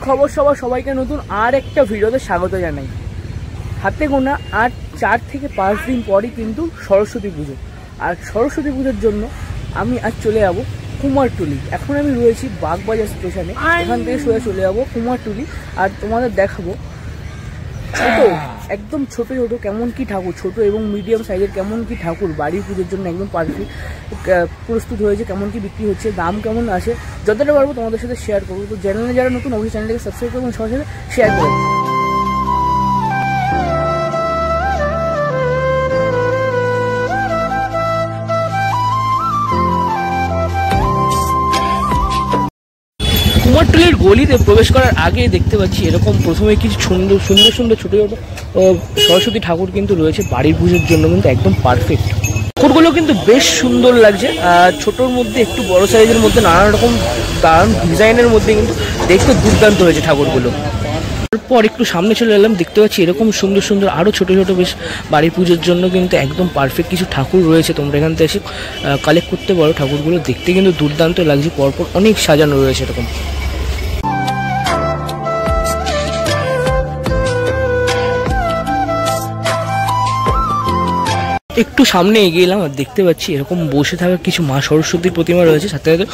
খবর সবাইকে নতুন আর একটা ভিডিওতে স্বাগত জানাই। হাতে গোনা আর 4 থেকে 5 দিন পরই কিন্তু সরস্বতী পুজো। আর সরস্বতী পুজোর জন্য আমি আজ চলে যাব কুমারটুলি। এখন আমি রয়েছি বাগবাজার স্টেশনে, এখান থেকে সোজা চলে যাব কুমারটুলি। আর তোমাদের দেখাবো ছোট, একদম ছোট ছোট কেমন কি ঠাকুর, ছোট এবং মিডিয়াম সাইজের কেমন কি ঠাকুর বাড়ির পুজোর জন্য একদম পারফেক্ট প্রস্তুত হয়েছে, কেমন কি বিক্রি হচ্ছে, দাম কেমন আছে, যতটা পারবো তোমাদের সাথে শেয়ার করবো। তো চ্যানেলে যারা নতুন অবশ্যই চ্যানেলটাকে সাবস্ক্রাইব করবেন, সবার সাথে শেয়ার করবেন। কুমারটুলির গলিতে প্রবেশ করার আগে দেখতে পাচ্ছি এরকম প্রথমে কিছু সুন্দর সুন্দর সুন্দর ছোটো ছোটো সরস্বতী ঠাকুর কিন্তু রয়েছে বাড়ির পুজোর জন্য, কিন্তু একদম পারফেক্ট। ঠাকুরগুলো কিন্তু বেশ সুন্দর লাগছে, ছোটোর মধ্যে একটু বড় সাইজের মধ্যে নানা রকম দারুণ ডিজাইনের মধ্যে কিন্তু দেখতে দুর্দান্ত হয়েছে ঠাকুরগুলো। তারপর একটু সামনে চলে এলাম, দেখতে পাচ্ছি এরকম সুন্দর সুন্দর আরও ছোটো ছোটো বেশ বাড়ির পুজোর জন্য কিন্তু একদম পারফেক্ট কিছু ঠাকুর রয়েছে। তোমরা এখান থেকে এসে কালেক্ট করতে পারো। ঠাকুরগুলো দেখতে কিন্তু দুর্দান্ত লাগছে, পরপর অনেক সাজানো রয়েছে এরকম। একটু সামনে এগিয়ে এলাম আর দেখতে পাচ্ছি এরকম বসে থাকা কিছু মা সরস্বতীর প্রতিমা রয়েছে। সাথে সাথে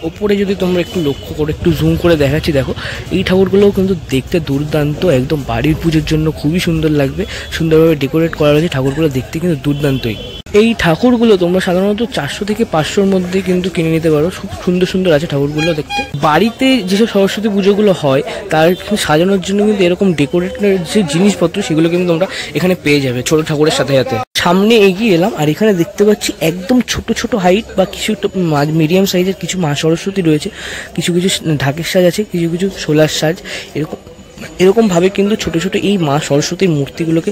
ওপরে যদি তোমরা একটু লক্ষ্য করে একটু জুম করে দেখাচ্ছি, দেখো এই ঠাকুরগুলোও কিন্তু দেখতে দুর্দান্ত, একদম বাড়ির পুজোর জন্য খুবই সুন্দর লাগবে, সুন্দরভাবে ডেকোরেট করা রয়েছে। ঠাকুরগুলো দেখতে কিন্তু দুর্দান্তই। এই ঠাকুরগুলো তোমরা সাধারণত 400 থেকে 500-র মধ্যে কিন্তু কিনে নিতে পারো। খুব সুন্দর সুন্দর আছে ঠাকুরগুলো দেখতে। বাড়িতে যেসব সরস্বতী পুজোগুলো হয় তার সাজানোর জন্য কিন্তু এরকম ডেকোরেটের যে জিনিসপত্র সেগুলো কিন্তু তোমরা এখানে পেয়ে যাবে ছোট ঠাকুরের সাথে সাথে। সামনে এগিয়ে এলাম আর এখানে দেখতে পাচ্ছি একদম ছোট ছোট হাইট বা কিছু মিডিয়াম সাইজের কিছু মা সরস্বতী রয়েছে, কিছু কিছু ঢাকের সাজ আছে, কিছু কিছু শোলার সাজ। এরকমভাবে কিন্তু ছোট ছোট এই মা সরস্বতীর মূর্তিগুলোকে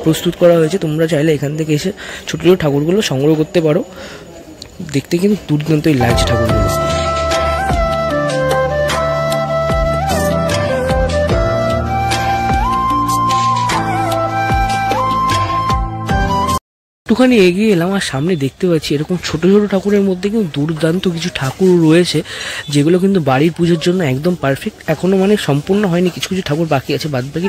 প্রস্তুত করা হয়েছে। তোমরা চাইলে এখান থেকে এসে ছোট ছোট ঠাকুরগুলো সংগ্রহ করতে পারো। দেখতে কিন্তু দুর্দান্তই লাগছে ঠাকুরগুলো। একটুখানি এগিয়ে এলাম আর সামনে দেখতে পাচ্ছি এরকম ছোট ছোট ঠাকুরের মধ্যে কিন্তু দুর্দান্ত কিছু ঠাকুর রয়েছে, যেগুলো কিন্তু বাড়ির পুজোর জন্য একদম পারফেক্ট। এখনো মানে সম্পূর্ণ হয়নি, কিছু কিছু ঠাকুর বাকি আছে, বাদ বাকি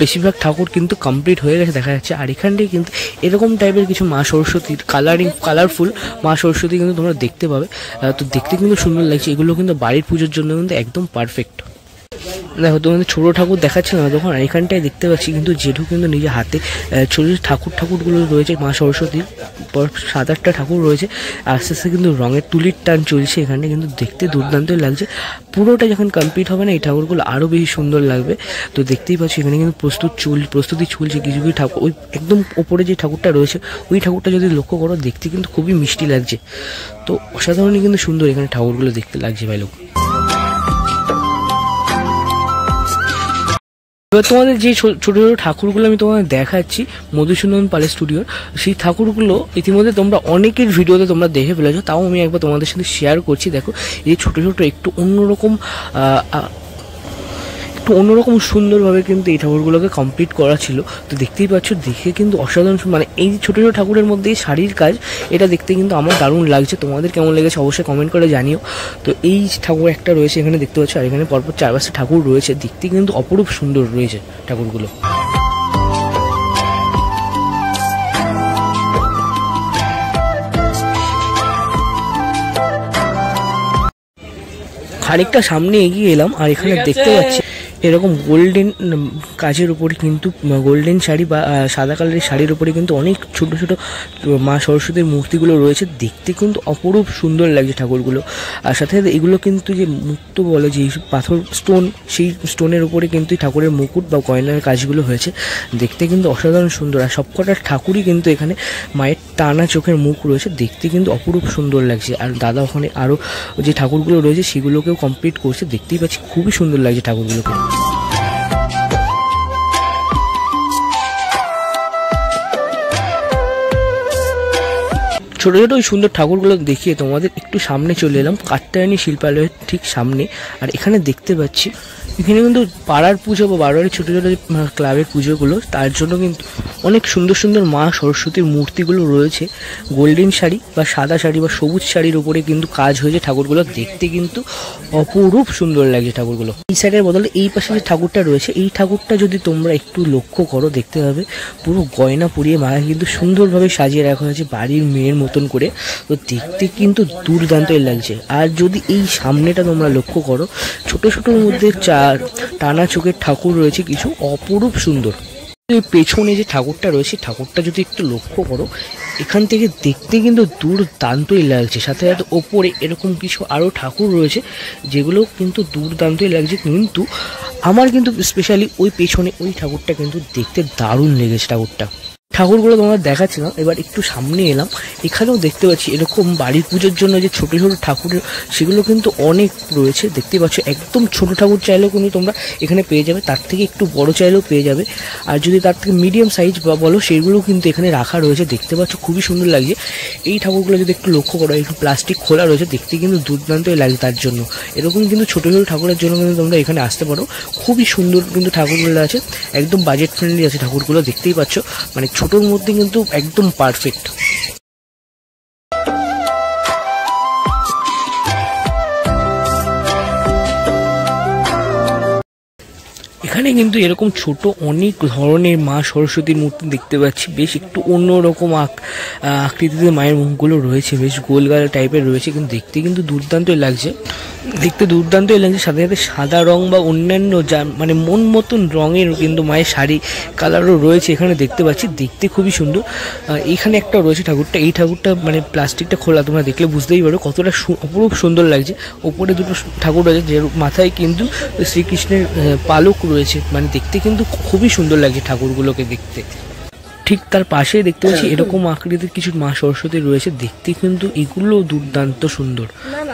বেশিরভাগ ঠাকুর কিন্তু কমপ্লিট হয়ে গেছে দেখা যাচ্ছে। আর এখানটায় কিন্তু এরকম টাইপের কিছু মা সরস্বতীর কালারফুল মা সরস্বতী কিন্তু তোমরা দেখতে পাবে। তো দেখতে কিন্তু সুন্দর লাগছে, এগুলো কিন্তু বাড়ির পুজোর জন্য কিন্তু একদম পারফেক্ট। দেখো তোমাদের ছোটো ঠাকুর দেখাচ্ছে না তখন, এখানটায় দেখতে পাচ্ছি কিন্তু জেঠু কিন্তু নিজে হাতে ছোটো ঠাকুরগুলো রয়েছে মা সরস্বতীর। 7-8টা ঠাকুর রয়েছে, আস্তে আস্তে কিন্তু রঙের তুলির টান চলছে এখানে, কিন্তু দেখতে দুর্দান্তই লাগছে। পুরোটা যখন কমপ্লিট হবে না এই ঠাকুরগুলো আরও বেশি সুন্দর লাগবে। তো দেখতেই পাচ্ছি এখানে কিন্তু প্রস্তুতি চলছে। কিছু কিছু ঠাকুর ওই একদম ওপরে যে ঠাকুরটা রয়েছে ওই ঠাকুরটা যদি লক্ষ্য করো দেখতে কিন্তু খুবই মিষ্টি লাগছে। তো অসাধারণই কিন্তু সুন্দর এখানে ঠাকুরগুলো দেখতে লাগছে ভাই লোক। এবার তোমাদের যে ছোটো ছোটো ঠাকুরগুলো আমি তোমাদের দেখাচ্ছি মধুসূদন পালের স্টুডিওর, সেই ঠাকুরগুলো ইতিমধ্যে তোমরা অনেকের ভিডিওতে তোমরা দেখে ফেলেছো, তাও আমি একবার তোমাদের সাথে শেয়ার করছি। দেখো এই ছোটো ছোটো একটু অন্যরকম সুন্দরভাবে কিন্তু এই ঠাকুরগুলোকে কমপ্লিট করা ছিল। তো দেখতেই পাচ্ছ, দেখে কিন্তু অসাধারণ। মানে এই ছোটো ছোটো ঠাকুরের মধ্যে এই শাড়ির কাজ, এটা দেখতে কিন্তু আমার দারুণ লাগছে। তোমাদের কেমন লেগেছে অবশ্যই কমেন্ট করে জানিও। তো এই ঠাকুর একটা রয়েছে এখানে দেখতে পাচ্ছ, আর এখানে পরপর 4-5টা ঠাকুর রয়েছে, দেখতে কিন্তু অপরূপ সুন্দর রয়েছে ঠাকুরগুলো। খানিকটা সামনে এগিয়ে এলাম আর এখানে দেখতে পাচ্ছি এরকম গোল্ডেন কাজের উপরে কিন্তু গোল্ডেন শাড়ি বা সাদা কালারের শাড়ির উপরে কিন্তু অনেক ছোট ছোট মা সরস্বতীর মূর্তিগুলো রয়েছে, দেখতে কিন্তু অপরূপ সুন্দর লাগছে ঠাকুরগুলো। আর সাথে সাথে এগুলো কিন্তু যে মুক্ত বলে যে পাথর স্টোন, সেই স্টোনের উপরে কিন্তু ঠাকুরের মুকুট বা গয়নার কাজগুলো হয়েছে, দেখতে কিন্তু অসাধারণ সুন্দর। আর সবকটা ঠাকুরই কিন্তু এখানে মায়ের টানা চোখের মুখ রয়েছে, দেখতে কিন্তু অপরূপ সুন্দর লাগছে। আর দাদা ওখানে আরও যে ঠাকুরগুলো রয়েছে সেগুলোকেও কমপ্লিট করছে, দেখতেই পাচ্ছি খুবই সুন্দর লাগছে ঠাকুরগুলোকে। ছোটো ছোটো ওই সুন্দর ঠাকুরগুলো দেখিয়ে তোমাদের একটু সামনে চলে এলাম কাত্যায়নী শিল্পালয়ের ঠিক সামনে। আর এখানে দেখতে পাচ্ছি এখানে কিন্তু পাড়ার পুজো বা বারোয়ারি ছোটো ছোটো যে ক্লাবের পুজোগুলো, তার জন্য কিন্তু অনেক সুন্দর সুন্দর মা সরস্বতীর মূর্তিগুলো রয়েছে। গোল্ডেন শাড়ি বা সাদা শাড়ি বা সবুজ শাড়ির উপরে কিন্তু কাজ হয়েছে ঠাকুরগুলো, দেখতে কিন্তু অপরূপ সুন্দর লাগছে ঠাকুরগুলো। এই সাইডের বদলে এই পাশে যে ঠাকুরটা রয়েছে, এই ঠাকুরটা যদি তোমরা একটু লক্ষ্য করো দেখতে পাবে পুরো গয়না পরিয়ে মাকে কিন্তু সুন্দরভাবে সাজিয়ে রাখা হয়েছে বাড়ির মেয়ের মতন করে। তো দেখতে কিন্তু দুর্দান্তই লাগছে। আর যদি এই সামনেটা তোমরা লক্ষ্য করো, ছোট ছোটোর মধ্যে টানা চোখের ঠাকুর রয়েছে কিছু, অপরূপ সুন্দর। পেছনে যে ঠাকুরটা রয়েছে, ঠাকুরটা যদি একটু লক্ষ্য করো, এখান থেকে দেখতে কিন্তু দুর্দান্তই লাগছে। সাথে সাথে ওপরে এরকম কিছু আরও ঠাকুর রয়েছে যেগুলো কিন্তু দুর্দান্তই লাগছে। কিন্তু আমার কিন্তু স্পেশালি ওই পেছনে ওই ঠাকুরটা কিন্তু দেখতে দারুণ লেগেছে। ঠাকুরগুলো তোমরা দেখাচ্ছিলাম, এবার একটু সামনে এলাম। এখানেও দেখতে পাচ্ছি এরকম বাড়ির পুজোর জন্য যে ছোটো ছোটো ঠাকুর, সেগুলো কিন্তু অনেক রয়েছে দেখতে পাচ্ছ। একদম ছোট ঠাকুর চাইলেও কিন্তু তোমরা এখানে পেয়ে যাবে, তার থেকে একটু বড় চাইলেও পেয়ে যাবে। আর যদি তার থেকে মিডিয়াম সাইজ বা বলো, সেগুলো কিন্তু এখানে রাখা রয়েছে দেখতে পাচ্ছ, খুবই সুন্দর লাগছে। এই ঠাকুরগুলো যদি একটু লক্ষ্য করো, একটু প্লাস্টিক খোলা রয়েছে, দেখতে কিন্তু দুর্দান্তই লাগে। তার জন্য এরকম কিন্তু ছোটো ছোটো ঠাকুরের জন্য কিন্তু তোমরা এখানে আসতে পারো। খুবই সুন্দর কিন্তু ঠাকুরগুলো আছে, একদম বাজেট ফ্রেন্ডলি আছে ঠাকুরগুলো, দেখতেই পাচ্ছ। মানে ছোটোর মধ্যে কিন্তু একদম পারফেক্ট। এখানে কিন্তু এরকম ছোট অনেক ধরনের মা সরস্বতীর মূর্তি দেখতে পাচ্ছি। বেশ একটু অন্যরকম আকৃতিতে মায়ের মুখগুলো রয়েছে, বেশ গোলগাল টাইপের রয়েছে, কিন্তু দেখতে কিন্তু দুর্দান্তই লাগছে। সাথে সাথে সাদা রং বা অন্যান্য যা মানে মন মতন রঙের কিন্তু মায়ের শাড়ি কালারও রয়েছে এখানে দেখতে পাচ্ছি, দেখতে খুবই সুন্দর। এখানে একটা রয়েছে ঠাকুরটা, এই ঠাকুরটা মানে প্লাস্টিকটা খোলা, তোমরা দেখলে বুঝতেই পারো কতটা অপরূপ সুন্দর লাগছে। ওপরে দুটো ঠাকুর রয়েছে, যে মাথায় কিন্তু শ্রীকৃষ্ণের পালক রয়েছে, মানে দেখতে কিন্তু খুবই সুন্দর লাগছে ঠাকুরগুলোকে দেখতে। ঠিক তার পাশেই দেখতে পাচ্ছি এরকম আকৃতির কিছু মা সরস্বতী রয়েছে, দেখতে কিন্তু এগুলো দুর্দান্ত সুন্দর।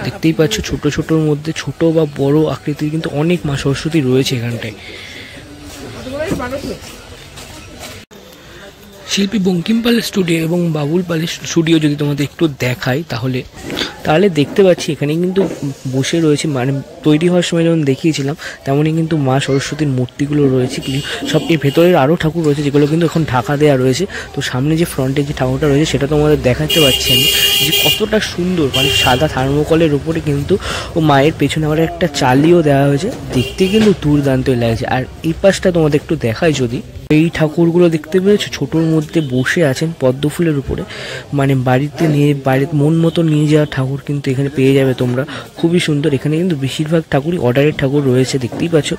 দেখতেই পাচ্ছ ছোট ছোটোর মধ্যে ছোট বা বড় আকৃতির কিন্তু অনেক মা সরস্বতী রয়েছে এখানটায়। শিল্পী বঙ্কিম পালের স্টুডিও এবং বাবুল পালের স্টুডিও যদি তোমাদের একটু দেখাই, তাহলে দেখতে পাচ্ছি এখানে কিন্তু বসে রয়েছে, মানে তৈরি হওয়ার সময় যেমন দেখিয়েছিলাম তেমনই কিন্তু মা সরস্বতীর মূর্তিগুলো রয়েছে। কিছু সব এর ভেতরের আরও ঠাকুর রয়েছে যেগুলো কিন্তু এখন ঢাকা দেওয়া রয়েছে। তো সামনে যে ফ্রন্টে যে ঠাকুরটা রয়েছে সেটা তোমাদের দেখাতে পাচ্ছি আমি, যে কতটা সুন্দর, মানে সাদা থার্মোকলের উপরে কিন্তু মায়ের পেছনে আবার একটা চালিও দেওয়া হয়েছে, দেখতে কিন্তু দুর্দান্তই লাগছে। আর এই পাশটা তোমাদের একটু দেখাই, যদি এই ঠাকুরগুলো দেখতে পেয়েছো ছোটোর মধ্যে বসে আছেন পদ্ম ফুলের উপরে, মানে বাড়িতে মন মতো নিয়ে যাওয়া ঠাকুর কিন্তু এখানে পেয়ে যাবে তোমরা, খুবই সুন্দর। এখানে কিন্তু বেশিরভাগ ঠাকুরই অর্ডারের ঠাকুর রয়েছে, দেখতেই পাচ্ছ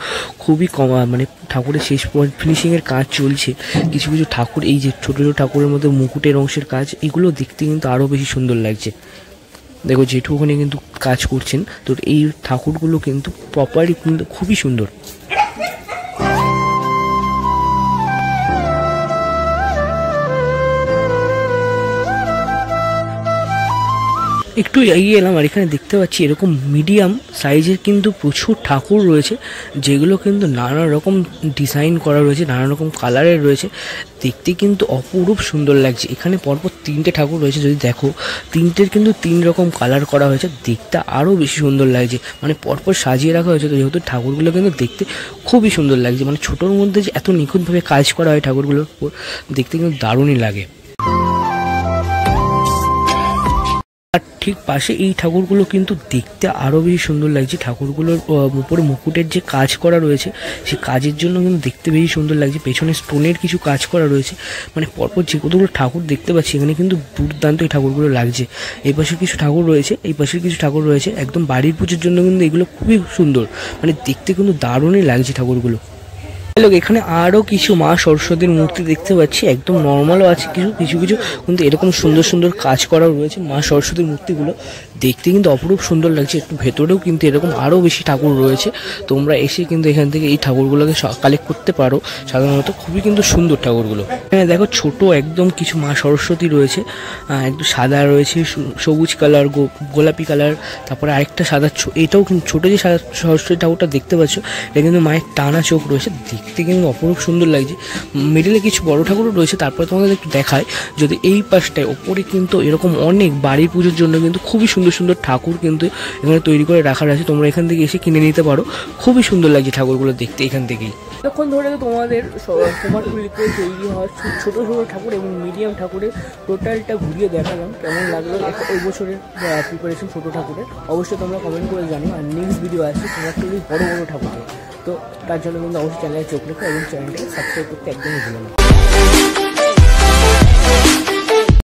খুবই মানে ঠাকুরের শেষ ফিনিশিংয়ের কাজ চলছে। কিছু কিছু ঠাকুর এই যে ছোটো ছোটো ঠাকুরের মধ্যে মুকুটের অংশের কাজ, এগুলো দেখতে কিন্তু আরও বেশি সুন্দর লাগছে। দেখো জেঠু ওখানে কিন্তু কাজ করছেন, তো এই ঠাকুরগুলো কিন্তু প্রপারলি কিন্তু খুবই সুন্দর। একটু এগিয়ে এলাম, আর এখানে দেখতে পাচ্ছি এরকম মিডিয়াম সাইজের কিন্তু প্রচুর ঠাকুর রয়েছে, যেগুলো কিন্তু নানা রকম ডিজাইন করা রয়েছে, নানা রকম কালারের রয়েছে, দেখতে কিন্তু অপরূপ সুন্দর লাগছে। এখানে পরপর 3টে ঠাকুর রয়েছে, যদি দেখো 3টের কিন্তু 3 রকম কালার করা হয়েছে, দেখতে আরও বেশি সুন্দর লাগছে। মানে পরপর সাজিয়ে রাখা হয়েছে, তো যেহেতু ঠাকুরগুলো কিন্তু দেখতে খুবই সুন্দর লাগছে। মানে ছোটোর মধ্যে যে এত নিখুঁতভাবে কাজ করা হয় ঠাকুরগুলোর উপর, দেখতে কিন্তু দারুণই লাগে। আর ঠিক পাশে এই ঠাকুরগুলো কিন্তু দেখতে আরও বেশি সুন্দর লাগছে। ঠাকুরগুলোর উপরে মুকুটের যে কাজ করা রয়েছে, সেই কাজের জন্য কিন্তু দেখতে বেশি সুন্দর লাগছে। পেছনে স্টোনের কিছু কাজ করা রয়েছে, মানে পরপর যে কতগুলো ঠাকুর দেখতে পাচ্ছি এখানে কিন্তু দুর্দান্ত এই ঠাকুরগুলো লাগছে। এই পাশে কিছু ঠাকুর রয়েছে, এই পাশে কিছু ঠাকুর রয়েছে, একদম বাড়ির পুজোর জন্য কিন্তু এগুলো খুবই সুন্দর, মানে দেখতে কিন্তু দারুণই লাগছে ঠাকুরগুলো। এখানে আরও কিছু মা সরস্বতীর মূর্তি দেখতে পাচ্ছি, একদম নর্মালও আছে কিছু কিন্তু এরকম সুন্দর সুন্দর কাজ করাও রয়েছে। মা সরস্বতীর মূর্তিগুলো দেখতে কিন্তু অপরূপ সুন্দর লাগছে। একটু ভেতরেও কিন্তু এরকম আরও বেশি ঠাকুর রয়েছে, তোমরা এসে কিন্তু এখান থেকে এই ঠাকুরগুলোকে কালেক্ট করতে পারো। সাধারণত খুবই কিন্তু সুন্দর ঠাকুরগুলো। এখানে দেখো ছোট একদম কিছু মা সরস্বতী রয়েছে, একটু সাদা রয়েছে, সবুজ কালার, গোলাপি কালার, তারপরে আরেকটা সাদা, এটাও কিন্তু ছোটো যে সাদা সরস্বতী ঠাকুরটা দেখতে পাচ্ছ, এটা কিন্তু মায়ের টানা চোখ রয়েছে, দেখতে কিন্তু অপরূপ সুন্দর লাগছে। মিডিলে কিছু বড় ঠাকুরও রয়েছে। তারপরে তোমাদের একটু দেখায় যদি এই পাশটায় ওপরে কিন্তু এরকম অনেক বাড়ির পুজোর জন্য কিন্তু খুবই সুন্দর সুন্দর ঠাকুর কিন্তু এখানে তৈরি করে রাখার আছে। তোমরা এখান থেকে এসে কিনে নিতে পারো, খুবই সুন্দর লাগছে ঠাকুরগুলো দেখতে এখান থেকেই। তখন ধরে তোমাদের কুমারটুলিতে তৈরি হওয়া ছোটো ছোটো ঠাকুর এবং মিডিয়াম ঠাকুরের টোটালটা ঘুরিয়ে দেখালাম। কেমন লাগলো ওই বছরের প্রিপারেশন ছোটো ঠাকুরের অবশ্যই তোমরা কমেন্ট করে জানো। আর নেক্সট ভিডিও আছে কুমারটুলির বড় বড় ঠাকুর, তো তার জন্য কিন্তু অবশ্যই চ্যানেলে চোখ রেখো এবং চ্যানেলটাকে সাবস্ক্রাইব করতে একদমই ভুলো না।